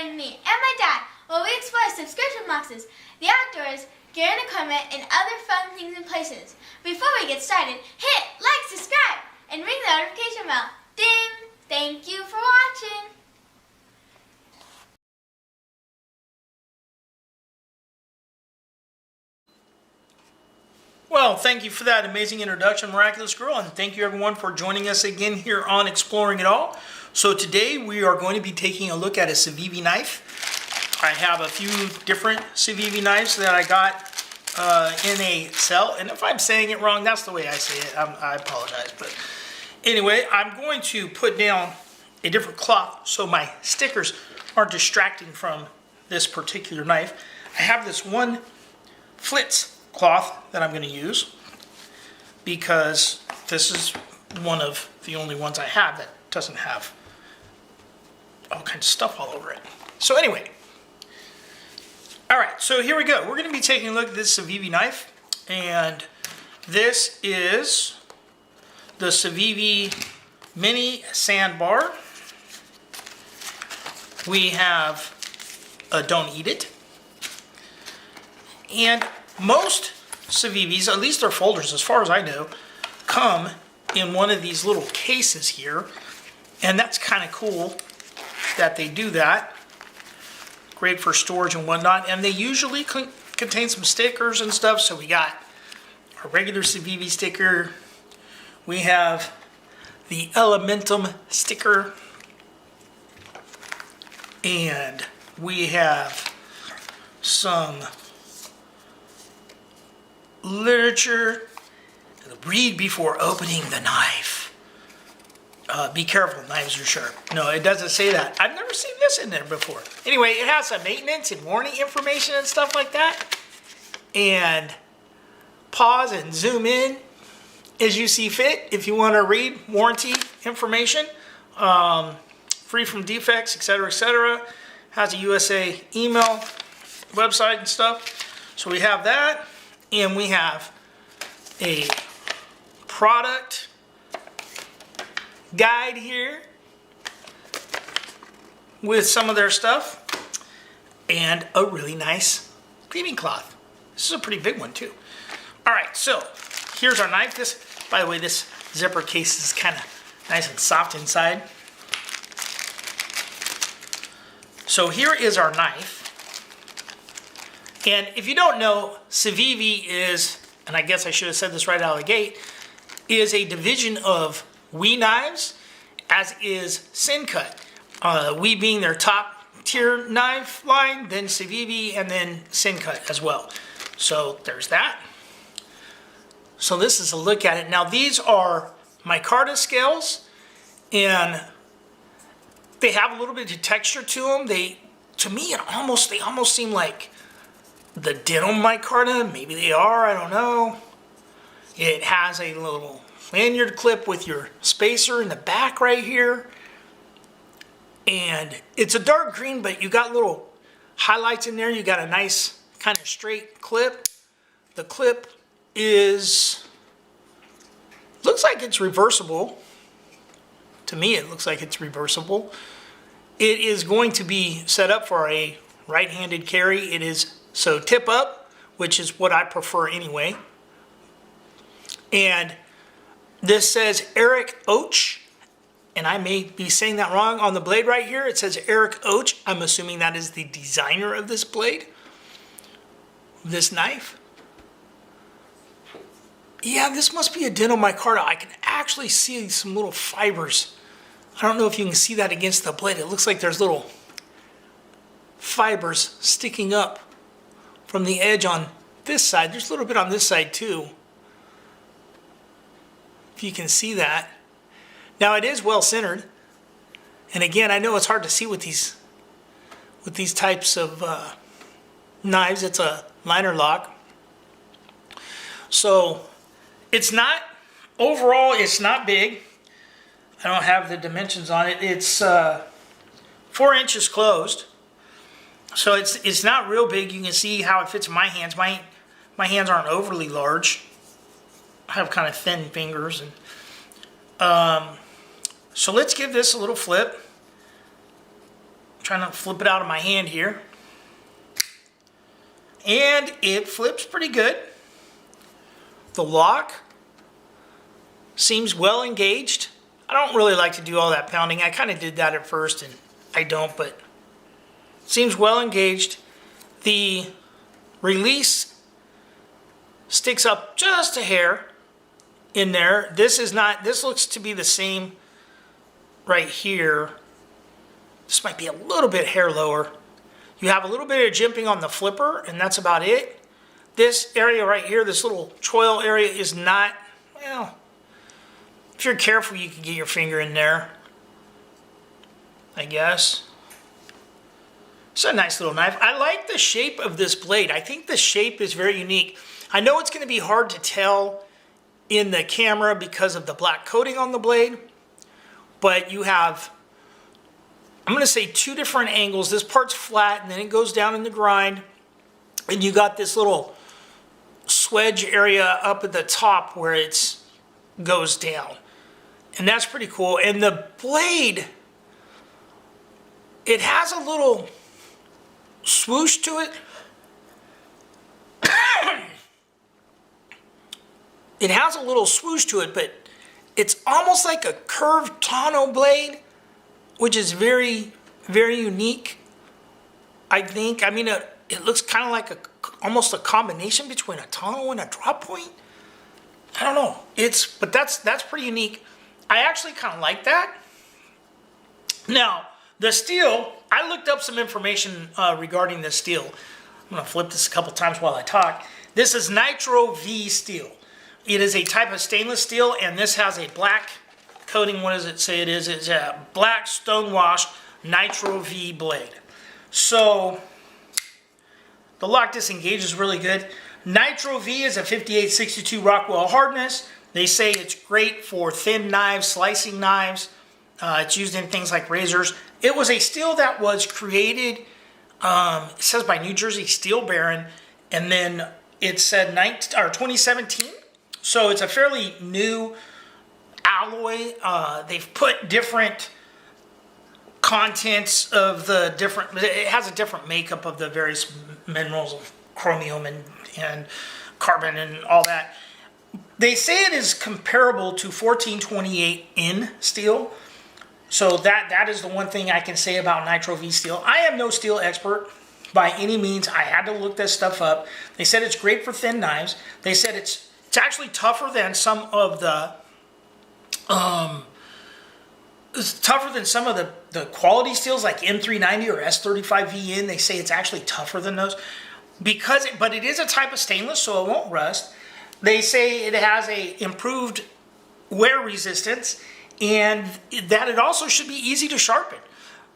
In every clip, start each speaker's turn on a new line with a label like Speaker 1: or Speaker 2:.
Speaker 1: join me and my dad while we explore subscription boxes, the outdoors, gear and equipment, and other fun things and places. Before we get started, hit like, subscribe, and ring the notification bell. Ding! Thank you for watching.
Speaker 2: Well, thank you for that amazing introduction, Miraculous Girl, and thank you everyone for joining us again here on Exploring It All. So today we are going to be taking a look at a Civivi knife. I have a few different Civivi knives that I got in a cell, and if I'm saying it wrong, that's the way I say it. I apologize, but anyway, I'm going to put down a different cloth so my stickers aren't distracting from this particular knife. I have this one Flitz cloth that I'm going to use because this is one of the only ones I have that doesn't have all kinds of stuff all over it. So anyway, all right, so here we go. We're going to be taking a look at this Civivi knife, and this is the Civivi Mini-Sandbar. We have a Don't Eat It, and most Civivis, at least their folders, as far as I know, come in one of these little cases here, and that's kind of cool that they do that. Great for storage and whatnot, and they usually contain some stickers and stuff. So we got a regular Civivi sticker, we have the Elementum sticker, and we have some literature. Read before opening the knife. Be careful, knives are sharp. No, it doesn't say that. I've never seen this in there before. Anyway, it has some maintenance and warranty information and stuff like that. And pause and zoom in as you see fit if you want to read warranty information. Free from defects, etc., etc. Has a USA email website and stuff. So we have that, and we have a product guide here with some of their stuff and a really nice cleaning cloth. This is a pretty big one too. All right, so here's our knife. This, by the way, this zipper case is kind of nice and soft inside. So here is our knife. And if you don't know, Civivi is, and I guess I should have said this right out of the gate, is a division of WE knives, as is Sincut. WE being their top tier knife line, then Civivi, and then Sincut as well. So there's that. So this is a look at it. Now these are micarta scales, and they have a little bit of texture to them. To me, they almost seem like the denim micarta. Maybe they are, I don't know. It has a little lanyard clip with your spacer in the back right here. And it's a dark green, but you got little highlights in there. You got a nice kind of straight clip. The clip looks like it's reversible. To me, it looks like it's reversible. It is going to be set up for a right-handed carry. It is so tip up, which is what I prefer anyway. And this says Eric Och, and I may be saying that wrong on the blade right here. It says Eric Och. I'm assuming that is the designer of this blade, this knife. Yeah, this must be a denim micarta. I can actually see some little fibers. I don't know if you can see that against the blade. It looks like there's little fibers sticking up from the edge on this side. There's a little bit on this side too, if you can see that. Now it is well centered, and again, I know it's hard to see with these types of knives. It's a liner lock, so it's not, overall it's not big. I don't have the dimensions on it. It's 4 inches closed, so it's not real big. You can see how it fits in my hands. My hands aren't overly large. I have kind of thin fingers, and so let's give this a little flip. trying to flip it out of my hand here. And it flips pretty good. The lock seems well engaged. I don't really like to do all that pounding. I kind of did that at first and I don't, but it seems well engaged. The release sticks up just a hair in there. This looks to be the same right here. This might be a little bit hair lower. You have a little bit of jimping on the flipper, and that's about it. This area right here, this little choil area is not, well, if you're careful, you can get your finger in there, I guess. It's a nice little knife. I like the shape of this blade. I think the shape is very unique. I know it's going to be hard to tell in the camera because of the black coating on the blade, but you have, I'm going to say, two different angles. This part's flat and then it goes down in the grind, and you got this little swedge area up at the top where it goes down, and that's pretty cool. And the blade, it has a little swoosh to it. It has a little swoosh to it, but it's almost like a curved tonneau blade, which is very, very unique, I think. I mean, it looks kind of like almost a combination between a tonneau and a drop point. I don't know. But that's pretty unique. I actually kind of like that. Now, the steel, I looked up some information regarding this steel. I'm going to flip this a couple times while I talk. This is Nitro V steel. It is a type of stainless steel, and this has a black coating. What does it say it is? It's a black stonewashed Nitro V blade. So the lock disengages really good. Nitro V is a 5862 Rockwell hardness. They say it's great for thin knives, slicing knives. It's used in things like razors. It was a steel that was created, it says by New Jersey Steel Baron, and then it said 2017. So it's a fairly new alloy. They've put different contents of the different, it has a different makeup of the various minerals of chromium and carbon and all that. They say it is comparable to 1428N steel. So that is the one thing I can say about Nitro V steel. I am no steel expert by any means. I had to look this stuff up. They said it's great for thin knives. They said it's actually tougher than some of the the quality steels like M390 or S35VN. They say it's actually tougher than those but it is a type of stainless, so it won't rust. They say it has a improved wear resistance, and that it also should be easy to sharpen.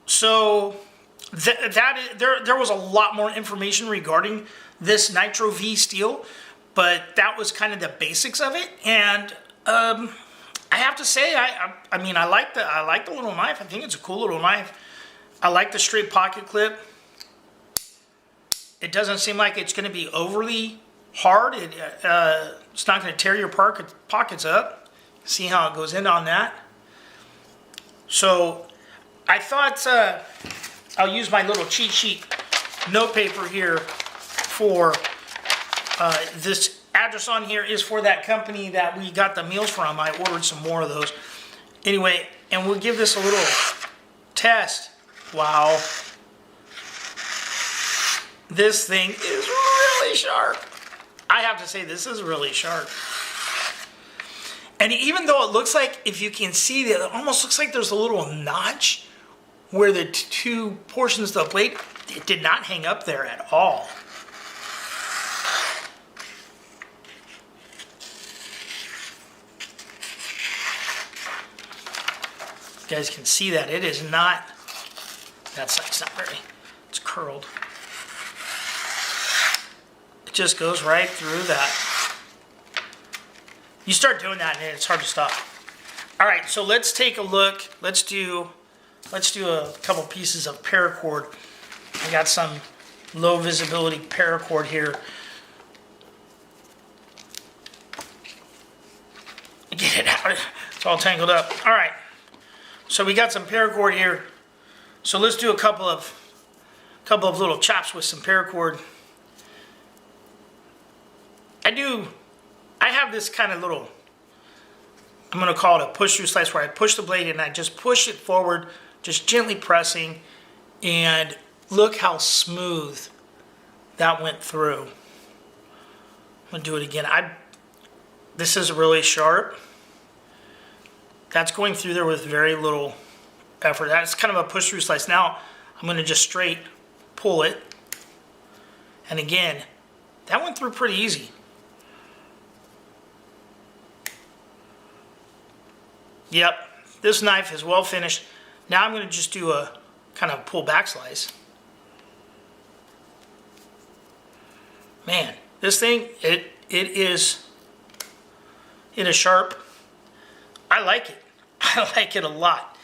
Speaker 2: So there was a lot more information regarding this Nitro V steel, but that was kind of the basics of it. And I have to say, I mean, I like the little knife. I think it's a cool little knife. I like the straight pocket clip. It doesn't seem like it's going to be overly hard. It's not going to tear your pockets up. See how it goes in on that. So I thought I'll use my little cheat sheet note paper here for this address on here is for that company that we got the meals from. I ordered some more of those. Anyway, and we'll give this a little test. Wow. This thing is really sharp. I have to say, this is really sharp. And even though it looks like, if you can see that, it almost looks like there's a little notch where the two portions of the blade, it did not hang up there at all. You guys can see that it is not, that side's not very, it's curled. It just goes right through that. You start doing that and it's hard to stop. All right, so let's take a look. Let's do a couple pieces of paracord. I got some low visibility paracord here. Get it out. It's all tangled up. All right. So we got some paracord here. So let's do a couple of little chops with some paracord. I have this kind of little, I'm going to call it a push through slice, where I push the blade and I just push it forward, just gently pressing, and look how smooth that went through. I'm going to do it again. This is really sharp. That's going through there with very little effort. That's kind of a push through slice. Now I'm going to just straight pull it. And again, that went through pretty easy. Yep, this knife is well finished. Now I'm going to just do a kind of pull back slice. Man, this thing, it is sharp. I like it. I like it a lot.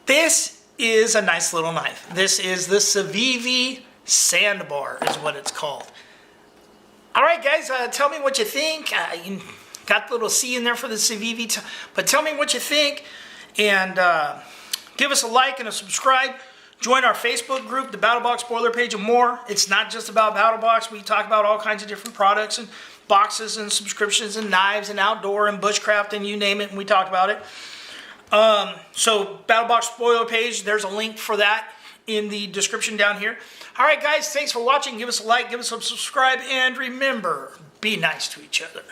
Speaker 2: This is a nice little knife. This is the Civivi Sandbar is what it's called. All right, guys, tell me what you think. You got the little C in there for the Civivi, but tell me what you think, and give us a like and a subscribe. Join our Facebook group, the BattleBox Spoiler Page, and more. It's not just about BattleBox. We talk about all kinds of different products and boxes and subscriptions and knives and outdoor and bushcraft and you name it, and we talk about it. So BattleBox Spoiler Page, there's a link for that in the description down here. All right, guys, thanks for watching. Give us a like, give us a subscribe, and remember, be nice to each other.